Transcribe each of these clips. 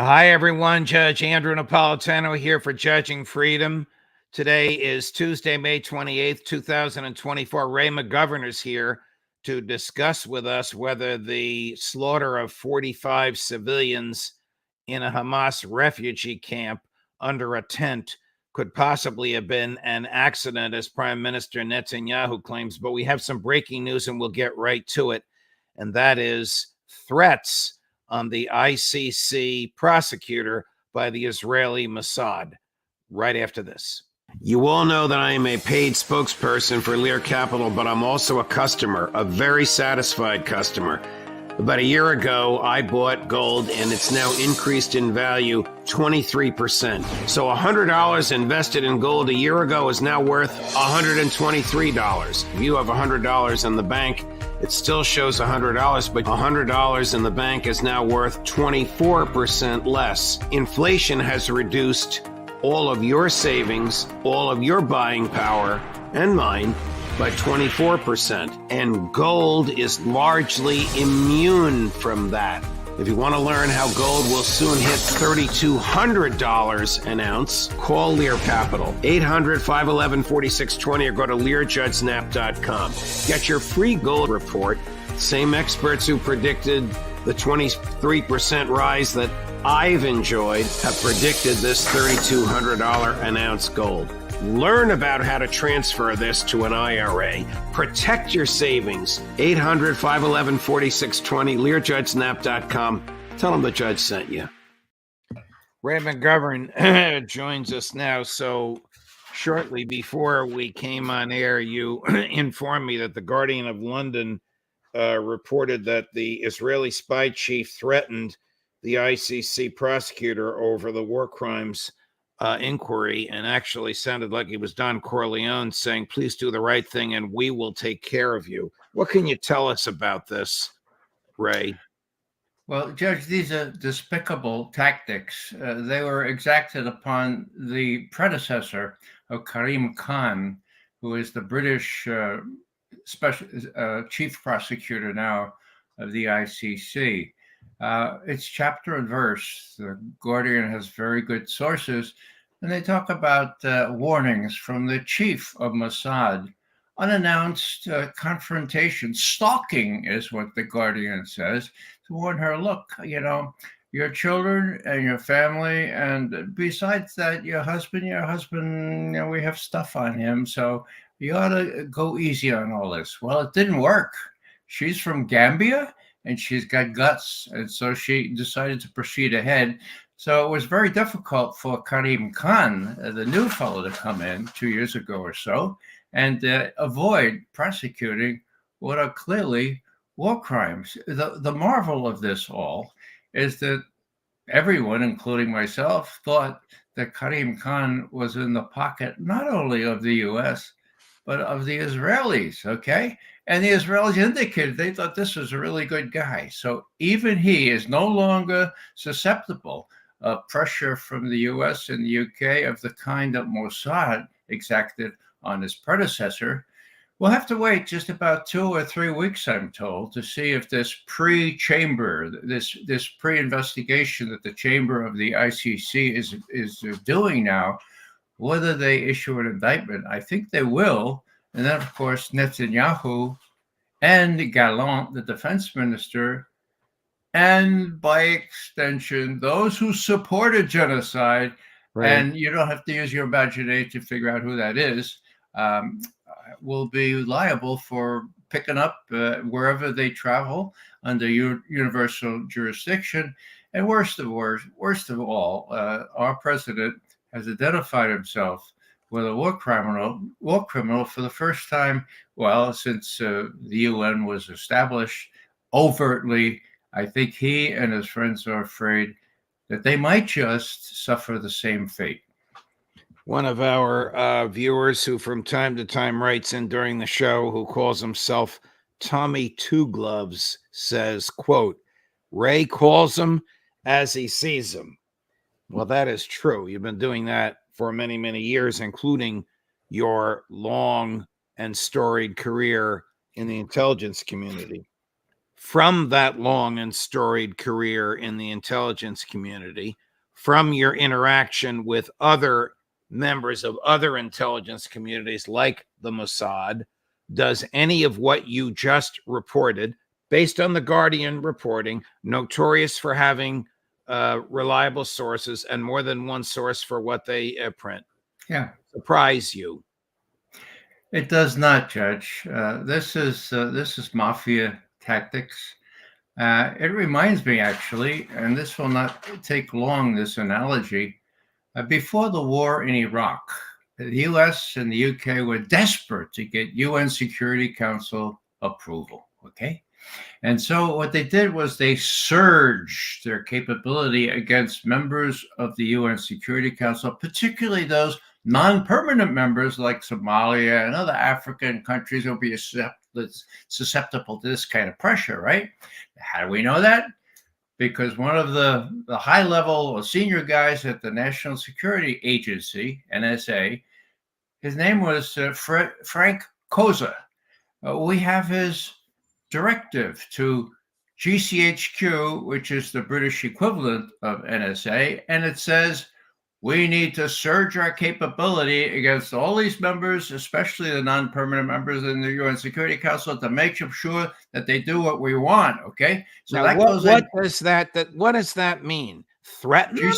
Hi, everyone. Judge Andrew Napolitano here for Judging Freedom. Today is Tuesday, May 28th, 2024. Ray McGovern is here to discuss with us whether the slaughter of 45 civilians in a Hamas refugee camp under a tent could possibly have been an accident, as Prime Minister Netanyahu claims. But we have some breaking news, and we'll get right to it. And that is threats on the ICC prosecutor by the Israeli Mossad. Right after this. You all know that I am a paid spokesperson for Lear Capital, but I'm also a customer, a very satisfied customer. About a year ago, I bought gold, and it's now increased in value 23%. So $100 invested in gold a year ago is now worth $123. If you have $100 in the bank, it still shows $100, but $100 in the bank is now worth 24% less. Inflation has reduced all of your savings, all of your buying power, and mine, by 24%. And gold is largely immune from that. If you want to learn how gold will soon hit $3,200 an ounce, call Lear Capital, 800-511-4620, or go to LearJudgeSnap.com. Get your free gold report. Same experts who predicted the 23% rise that I've enjoyed have predicted this $3,200 an ounce gold. Learn about how to transfer this to an IRA. Protect your savings. 800-511-4620, LearJudgeSnap.com. Tell them the judge sent you. Ray McGovern joins us now. So shortly before we came on air, you informed me that the Guardian of London reported that the Israeli spy chief threatened the ICC prosecutor over the war crimes inquiry, and actually sounded like he was Don Corleone saying, please do the right thing and we will take care of you. What can you tell us about this, Ray? Well, Judge, these are despicable tactics. They were exacted upon the predecessor of Karim Khan, who is the British special chief prosecutor now of the ICC. It's chapter and verse. The Guardian has very good sources, and they talk about warnings from the chief of Mossad, unannounced confrontation, stalking is what the Guardian says, to warn her, look, you know, your children and your family, and besides that, your husband, you know, we have stuff on him, so you ought to go easy on all this. Well, it didn't work. She's from Gambia, and she's got guts, and so she decided to proceed ahead. So it was very difficult for Karim Khan, the new fellow, to come in 2 years ago or so and avoid prosecuting what are clearly war crimes. The marvel of this all is that everyone, including myself, thought that Karim Khan was in the pocket not only of the U.S., but of the Israelis, okay? And the Israelis indicated they thought this was a really good guy. So even he is no longer susceptible of pressure from the US and the UK of the kind that Mossad exacted on his predecessor. We'll have to wait just about 2 or 3 weeks, I'm told, to see if this pre-chamber, this pre-investigation that the chamber of the ICC is doing now, whether they issue an indictment. I think they will. And then, of course, Netanyahu and Gallant, the defense minister, and by extension, those who supported genocide, right, and you don't have to use your imagination to figure out who that is, will be liable for picking up wherever they travel under universal jurisdiction. And worst of all, our president has identified himself with a war criminal for the first time, well, since the UN was established overtly. I think he and his friends are afraid that they might just suffer the same fate. One of our viewers who from time to time writes in during the show, who calls himself Tommy Two Gloves, says, quote, Ray calls him as he sees him. Well, that is true. You've been doing that for many, many years, including your long and storied career in the intelligence community. from that long and storied career in the intelligence community, from your interaction with other members of other intelligence communities like the Mossad, does any of what you just reported, based on the Guardian reporting, notorious for having reliable sources and more than one source for what they print, surprise you? It does not, Judge. This is mafia tactics. It reminds me, actually, and this will not take long, this analogy. Before the war in Iraq, the US and the UK were desperate to get UN Security Council approval, okay? And so what they did was they surged their capability against members of the UN Security Council, particularly those non-permanent members like Somalia and other African countries will be susceptible to this kind of pressure, right? How do we know that? Because one of the high-level or senior guys at the National Security Agency, NSA, his name was Frank Koza. We have his directive to GCHQ, which is the British equivalent of NSA, and it says, we need to surge our capability against all these members, especially the non-permanent members in the UN Security Council, to make sure that they do what we want. Okay, so now, what does that mean? Threaten them?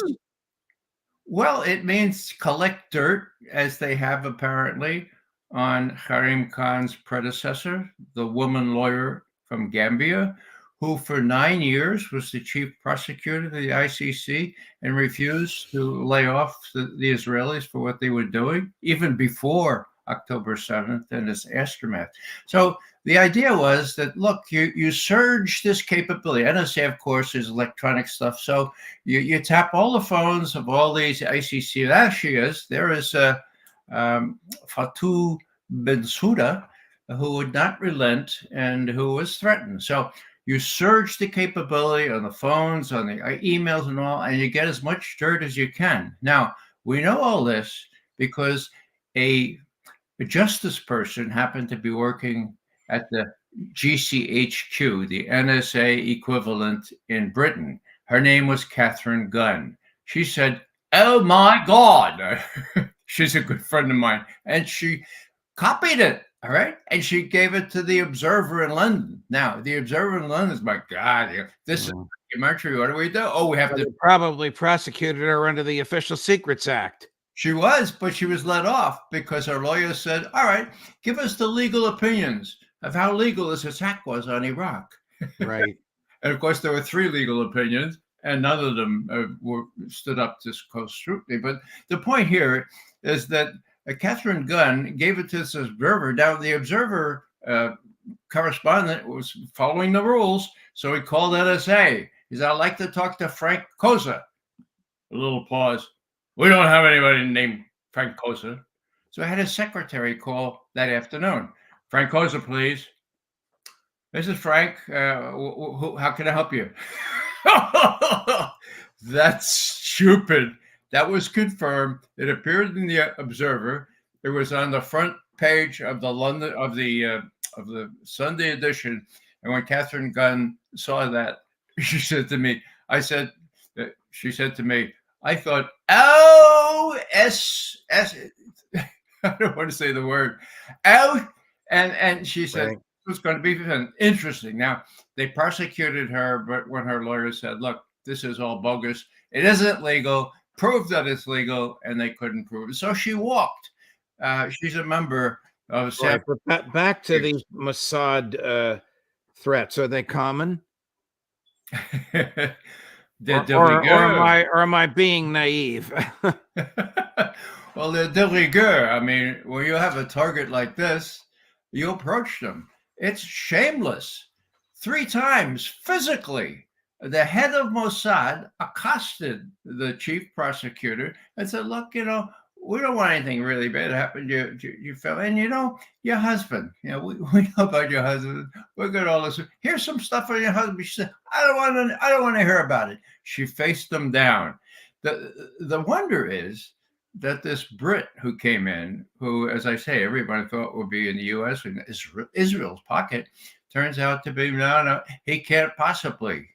Well, it means collect dirt, as they have apparently on Karim Khan's predecessor, the woman lawyer from Gambia, who for 9 years was the chief prosecutor of the ICC and refused to lay off the Israelis for what they were doing, even before October 7th and its aftermath. So the idea was that, look, you surge this capability. NSA, of course, is electronic stuff. So you tap all the phones of all these ICC. There is Fatou Bensouda, who would not relent and who was threatened. So you surge the capability on the phones, on the emails and all, and you get as much dirt as you can. Now, we know all this because a justice person happened to be working at the GCHQ, the NSA equivalent in Britain. Her name was Catherine Gunn. She said, oh my God. She's a good friend of mine. And she copied it. All right. And she gave it to the Observer in London. Now, the Observer in London is, my God, this is a documentary. What do we do? Oh, we have to. Probably prosecuted her under the Official Secrets Act. She was, but she was let off because her lawyer said, all right, give us the legal opinions of how legal this attack was on Iraq. Right. And of course, there were 3 legal opinions, and none of them stood up to close scrutiny. But the point here is that Catherine Gunn gave it to this Observer. Now, the Observer correspondent was following the rules, so he called NSA. He said, I'd like to talk to Frank Koza. A little pause. We don't have anybody named Frank Koza. So I had his secretary call that afternoon. Frank Koza, please. This is Frank. How can I help you? That's stupid. That was confirmed. It appeared in the Observer. It was on the front page of the Sunday edition. And when Catherine Gunn saw that, she said to me, I thought, I don't want to say the word, and she said, right. It was going to be interesting. Now, they prosecuted her, but when her lawyer said, look, this is all bogus, it isn't legal, prove that it's legal, and they couldn't prove it. So she walked. She's a member of... Right, but back to these Mossad threats. Are they common? Or am I being naive? Well, they're de rigueur. I mean, when you have a target like this, you approach them. It's shameless. 3 times physically, the head of Mossad accosted the chief prosecutor and said, look, we don't want anything really bad to happen to you fella. And your husband, we know about your husband. We're good all this. Here's some stuff on your husband. She said, I don't want to hear about it. She faced them down. The wonder is that this Brit who came in, who, as I say, everybody thought would be in the U.S. and Israel's pocket, turns out to be no. He can't possibly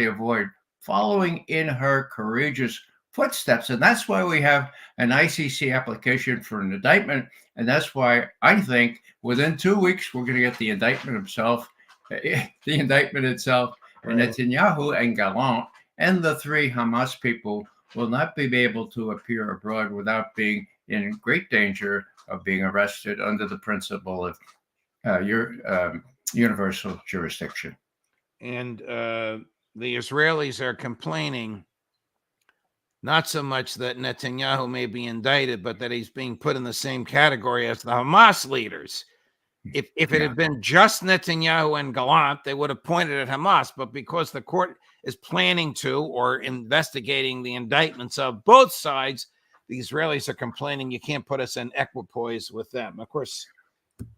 avoid following in her courageous footsteps, and that's why we have an ICC application for an indictment, and that's why I think within 2 weeks we're going to get the indictment itself, and Netanyahu and Gallant and the 3 Hamas people will not be able to appear abroad without being in great danger of being arrested under the principle of universal jurisdiction. And the Israelis are complaining not so much that Netanyahu may be indicted, but that he's being put in the same category as the Hamas leaders. If it had been just Netanyahu and Gallant, they would have pointed at Hamas. But because the court is planning to or investigating the indictments of both sides, the Israelis are complaining you can't put us in equipoise with them. Of course,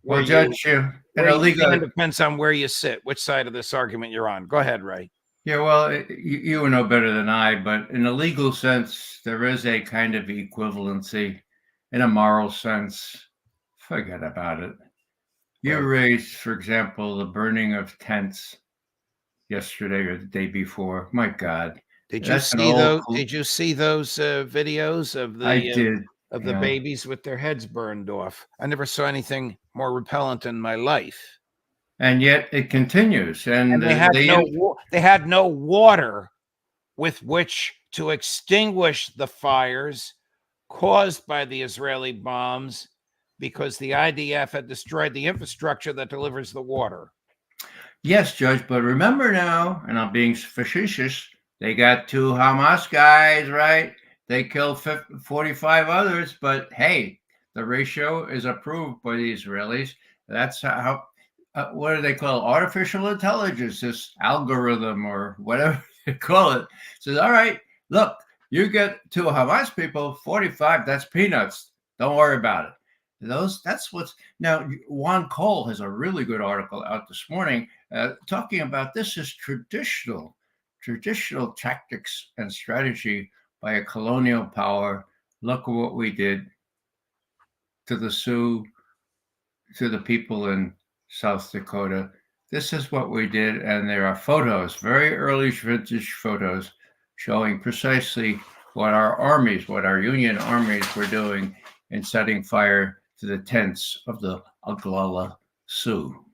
well, Judge, it depends on where you sit, which side of this argument you're on. Go ahead, Ray. Yeah, well, you know better than I, but in a legal sense, there is a kind of equivalency. In a moral sense, forget about it. You raised, for example, the burning of tents yesterday or the day before. My God. Did you see those? Did you see those videos of the? I did. Of the babies with their heads burned off. I never saw anything more repellent in my life. And yet it continues. And they had no water with which to extinguish the fires caused by the Israeli bombs because the IDF had destroyed the infrastructure that delivers the water. Yes, Judge, but remember now, and I'm being facetious, they got 2 Hamas guys, right? They killed 45 others, but hey, the ratio is approved by the Israelis. That's how, what do they call it? Artificial intelligence, this algorithm or whatever you call it. Says, all right, look, you get 2 Hamas people, 45, that's peanuts. Don't worry about it. That's what's now. Juan Cole has a really good article out this morning talking about this is traditional tactics and strategy by a colonial power. Look at what we did to the Sioux, to the people in South Dakota. This is what we did, and there are photos, very early vintage photos, showing precisely what our Union armies were doing in setting fire to the tents of the Oglala Sioux.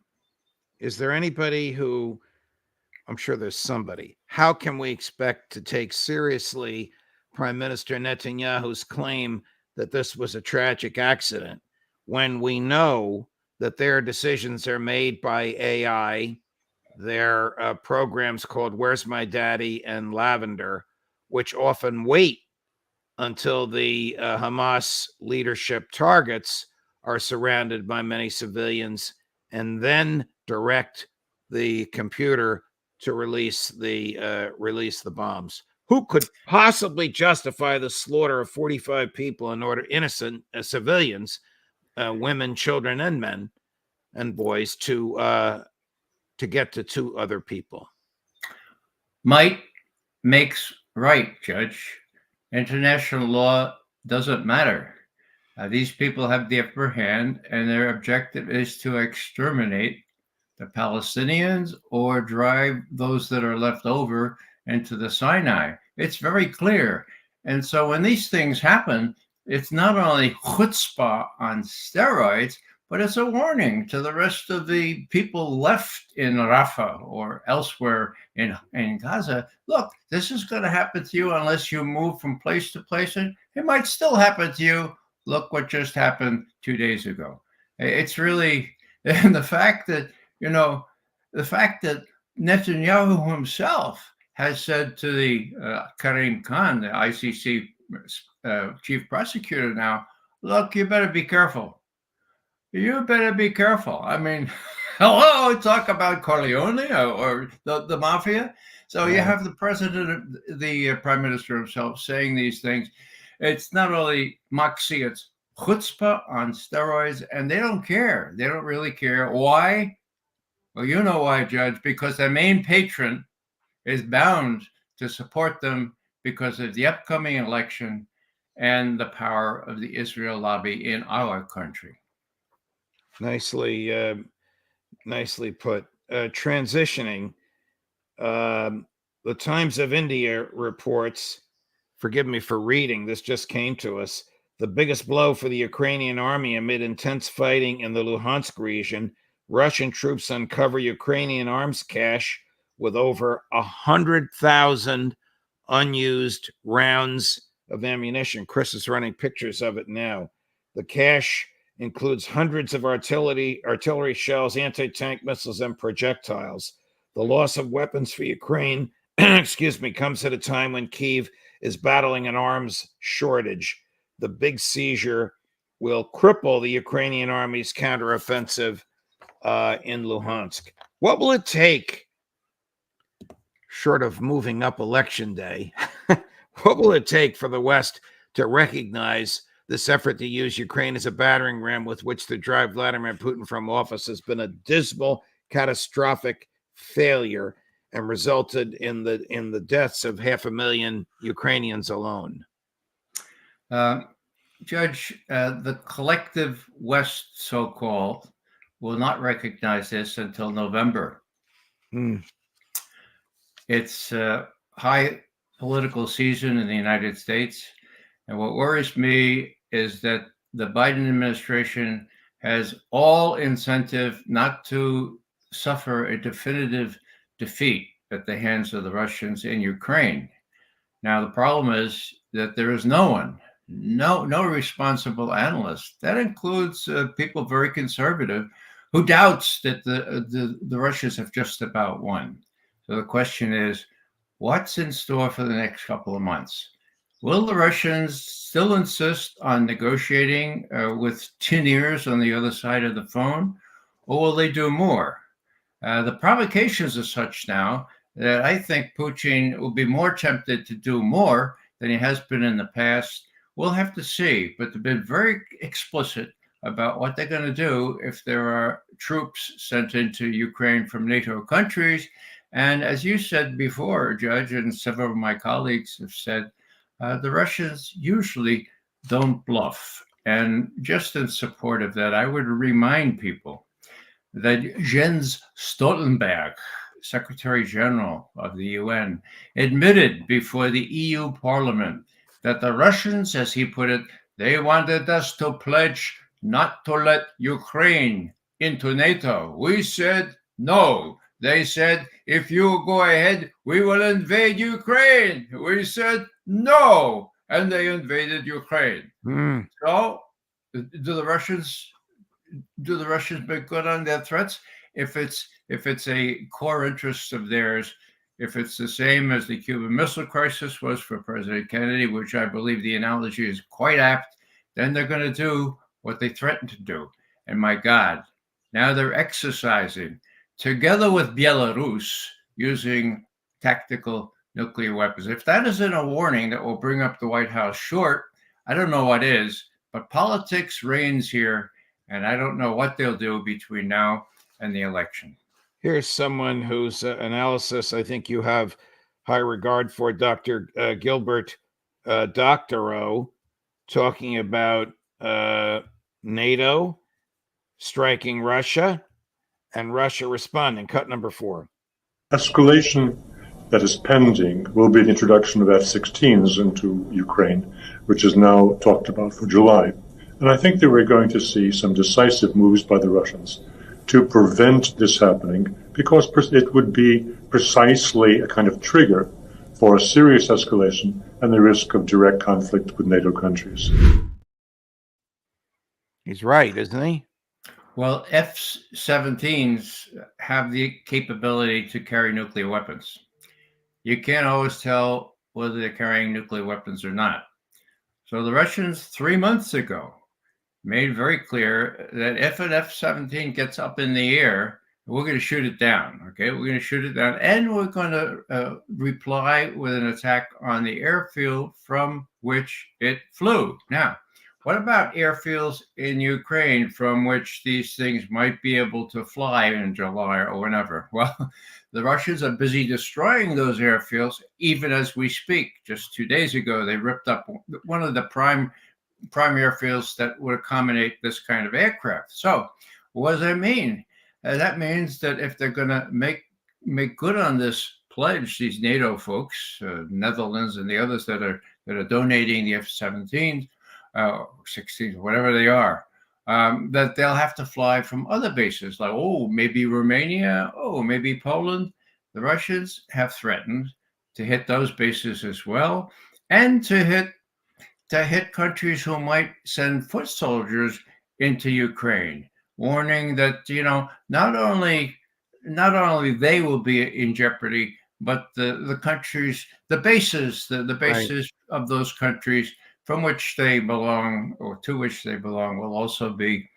Is there anybody who, I'm sure there's somebody, how can we expect to take seriously Prime Minister Netanyahu's claim that this was a tragic accident when we know that their decisions are made by AI? There are programs called Where's My Daddy and Lavender, which often wait until the Hamas leadership targets are surrounded by many civilians and then direct the computer to release the bombs. Who could possibly justify the slaughter of 45 people in order innocent civilians, women, children, and men and boys to get to 2 other people? Might makes right, Judge. International law doesn't matter. These people have the upper hand, and their objective is to exterminate the Palestinians or drive those that are left over into the Sinai. It's very clear. And so when these things happen, it's not only chutzpah on steroids, but it's a warning to the rest of the people left in Rafah or elsewhere in Gaza. Look, this is going to happen to you unless you move from place to place, and it might still happen to you. Look what just happened 2 days ago. It's really, and the fact that Netanyahu himself has said to the Karim Khan, the ICC chief prosecutor now, look, you better be careful. You better be careful. I mean, hello, talk about Corleone or the mafia. So you have the president, the prime minister himself saying these things. It's not only moxie, it's chutzpah on steroids, and they don't care. They don't really care. Why? Well, you know why, Judge, because their main patron is bound to support them because of the upcoming election. and the power of the Israel lobby in our country. Nicely put. Transitioning, the Times of India reports, forgive me for reading, this just came to us, the biggest blow for the Ukrainian army amid intense fighting in the Luhansk region. Russian troops uncover Ukrainian arms cache with over 100,000 unused rounds of ammunition. Chris is running pictures of it now. The cache includes hundreds of artillery shells, anti-tank missiles, and projectiles. The loss of weapons for Ukraine, comes at a time when Kyiv is battling an arms shortage. The big seizure will cripple the Ukrainian army's counteroffensive in Luhansk. What will it take, short of moving up election day, what will it take for the West to recognize this effort to use Ukraine as a battering ram with which to drive Vladimir Putin from office has been a dismal, catastrophic failure and resulted in the deaths of 500,000 Ukrainians alone? Judge, the collective West, so-called, will not recognize this until November. It's a high political season in the United States. And what worries me is that the Biden administration has all incentive not to suffer a definitive defeat at the hands of the Russians in Ukraine. Now, the problem is that there is no one, no responsible analyst. That includes people very conservative who doubts that the Russians have just about won. So the question is, what's in store for the next couple of months? Will the Russians still insist on negotiating with tin ears on the other side of the phone, or will they do more? The provocations are such now that I think Putin will be more tempted to do more than he has been in the past. We'll have to see, but they've been very explicit about what they're going to do if there are troops sent into Ukraine from NATO countries. And as you said before, Judge, and several of my colleagues have said, the Russians usually don't bluff. And just in support of that, I would remind people that Jens Stoltenberg, Secretary General of the UN, admitted before the EU Parliament that the Russians, as he put it, they wanted us to pledge not to let Ukraine into NATO. We said no. They said, if you go ahead, we will invade Ukraine. We said no, and they invaded Ukraine. So, do the Russians make good on their threats? If it's a core interest of theirs, if it's the same as the Cuban Missile Crisis was for President Kennedy, which I believe the analogy is quite apt, then they're going to do what they threatened to do. And my God, now they're exercising, together with Belarus, using tactical nuclear weapons. If that isn't a warning that will bring up the White House short, I don't know what is, but politics reigns here, and I don't know what they'll do between now and the election. Here's someone whose analysis I think you have high regard for, Dr. Gilbert Doctorow, talking about NATO striking Russia and Russia responding. Cut number 4. Escalation that is pending will be the introduction of F-16s into Ukraine, which is now talked about for July. And I think that we're going to see some decisive moves by the Russians to prevent this happening, because it would be precisely a kind of trigger for a serious escalation and the risk of direct conflict with NATO countries. He's right, isn't he? Well, F-17s have the capability to carry nuclear weapons. You can't always tell whether they're carrying nuclear weapons or not. So the Russians 3 months ago made very clear that if an F-17 gets up in the air, we're going to shoot it down, okay? We're going to shoot it down, and we're going to reply with an attack on the airfield from which it flew. Now, what about airfields in Ukraine from which these things might be able to fly in July or whenever? Well, the Russians are busy destroying those airfields even as we speak. Just 2 days ago, they ripped up one of the prime airfields that would accommodate this kind of aircraft. So what does that mean? That means that if they're going to make good on this pledge, these NATO folks, Netherlands and the others that are donating the F-17s, 16s, whatever they are, that they'll have to fly from other bases, like, maybe Romania, maybe Poland. The Russians have threatened to hit those bases as well, and to hit countries who might send foot soldiers into Ukraine, warning that, not only they will be in jeopardy, but the countries, the bases of those countries from which they belong or to which they belong will also be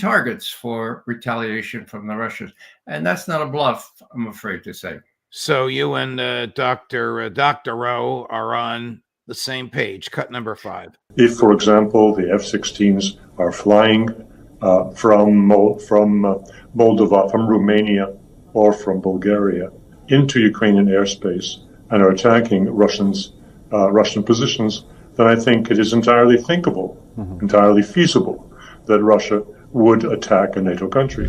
targets for retaliation from the Russians. And that's not a bluff, I'm afraid to say. So you and Dr. Rowe are on the same page, cut number 5. If, for example, the F-16s are flying from Moldova, from Romania, or from Bulgaria into Ukrainian airspace and are attacking Russian positions, then I think it is entirely thinkable, entirely feasible that Russia would attack a NATO country.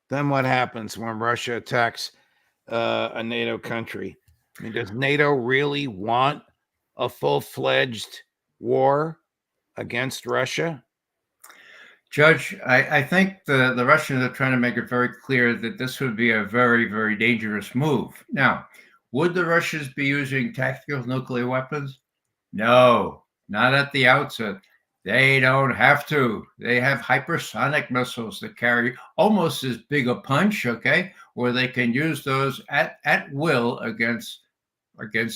Then what happens when Russia attacks a NATO country? I mean, does NATO really want a full-fledged war against Russia? Judge, I think the Russians are trying to make it very clear that this would be a very, very dangerous move. Now, would the Russians be using tactical nuclear weapons? No, not at the outset. They don't have to. They have hypersonic missiles that carry almost as big a punch, where they can use those at will against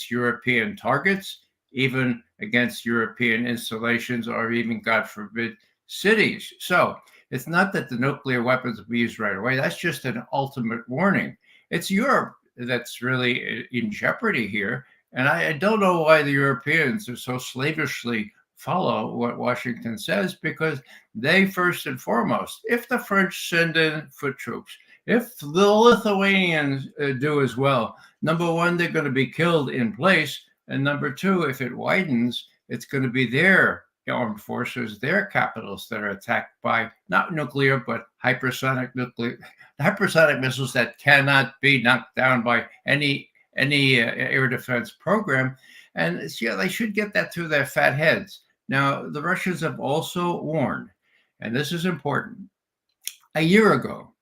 European targets, even against European installations, or even, God forbid, cities. So it's not that the nuclear weapons will be used right away. That's just an ultimate warning. It's Europe that's really in jeopardy here. And I don't know why the Europeans are so slavishly follow what Washington says, because they, first and foremost, if the French send in foot troops, if the Lithuanians do as well, number one, they're going to be killed in place. And number two, if it widens, it's going to be their armed forces, their capitals that are attacked by not nuclear, but hypersonic missiles that cannot be knocked down by any air defense program. And they should get that through their fat heads. Now, the Russians have also warned, and this is important. A year ago,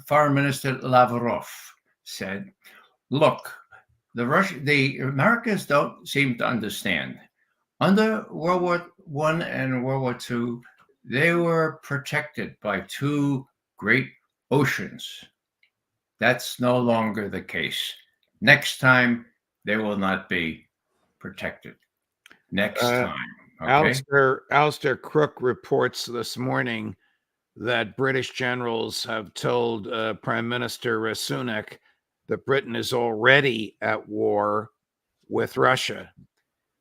Foreign Minister Lavrov said, look, the Americans don't seem to understand. Under World War I and World War II, they were protected by two great oceans. That's no longer the case. Next time, they will not be protected. Next time. Okay? Alistair Crook reports this morning that British generals have told Prime Minister Sunak that Britain is already at war with Russia.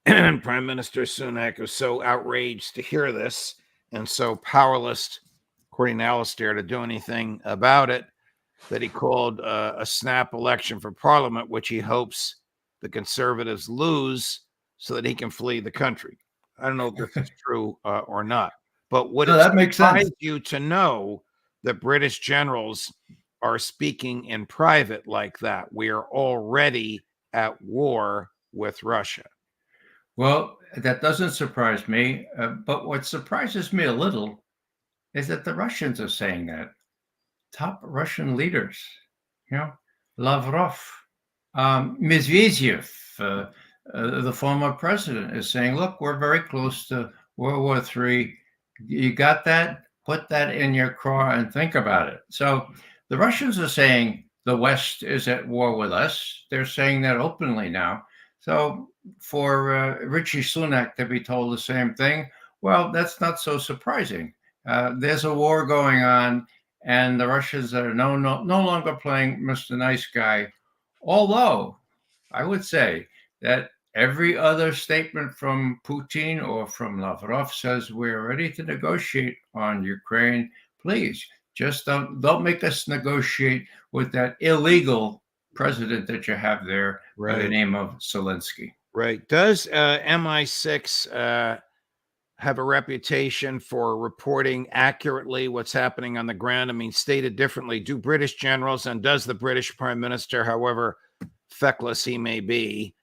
And Prime Minister Sunak was so outraged to hear this and so powerless, according to Alistair, to do anything about it, that he called a snap election for Parliament, which he hopes the Conservatives lose so that he can flee the country. I don't know if this is true or not, but would it surprise you to know that British generals are speaking in private like that? We are already at war with Russia. Well, that doesn't surprise me. But what surprises me a little is that the Russians are saying that. Top Russian leaders, Lavrov, Medvedev, the former president, is saying, look, we're very close to World War III. You got that? Put that in your craw and think about it. So the Russians are saying the West is at war with us. They're saying that openly now. So for Rishi Sunak to be told the same thing, well, that's not so surprising. There's a war going on, and the Russians are no longer playing Mr. Nice Guy. Although I would say that every other statement from Putin or from Lavrov says we're ready to negotiate on Ukraine. Please, just don't make us negotiate with that illegal president that you have there by the name of Zelensky. Right. Does MI6 have a reputation for reporting accurately what's happening on the ground? I mean, stated differently, do British generals and does the British Prime Minister, however feckless he may be,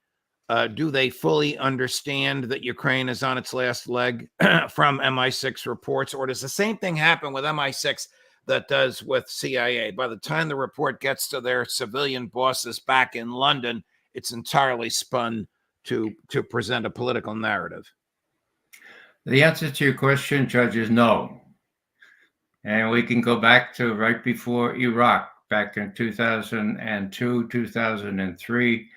do they fully understand that Ukraine is on its last leg from MI6 reports? Or does the same thing happen with MI6 that does with CIA? By the time the report gets to their civilian bosses back in London, it's entirely spun to present a political narrative. The answer to your question, Judge, is no. And we can go back to right before Iraq, back in 2002, 2003,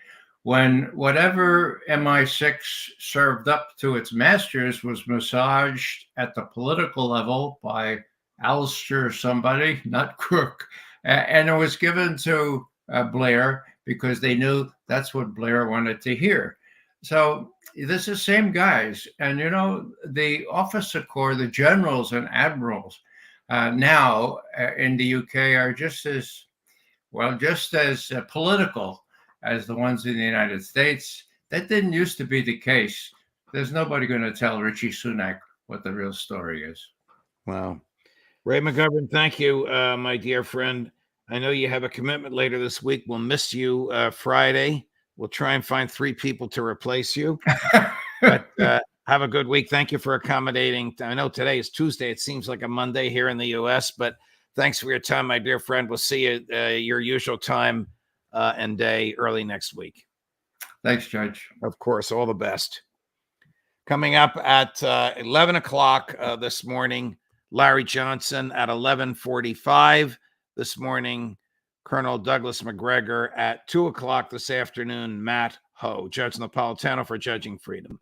when whatever MI6 served up to its masters was massaged at the political level by Alistair somebody, not Crook, and it was given to Blair because they knew that's what Blair wanted to hear. So this is same guys. And, you know, the officer corps, the generals and admirals now in the UK are just as political as the ones in the United States. That didn't used to be the case. There's nobody going to tell Richie Sunak what the real story is. Wow. Ray McGovern, thank you, my dear friend. I know you have a commitment later this week. We'll miss you Friday. We'll try and find 3 people to replace you. But have a good week. Thank you for accommodating. I know today is Tuesday. It seems like a Monday here in the U.S., but thanks for your time, my dear friend. We'll see you your usual time and day early next week. Thanks, Judge. Of course, all the best. Coming up at 11 o'clock this morning, Larry Johnson at 11:45 this morning, Colonel Douglas McGregor at 2 o'clock this afternoon, Matt Ho. Judge Napolitano for Judging Freedom.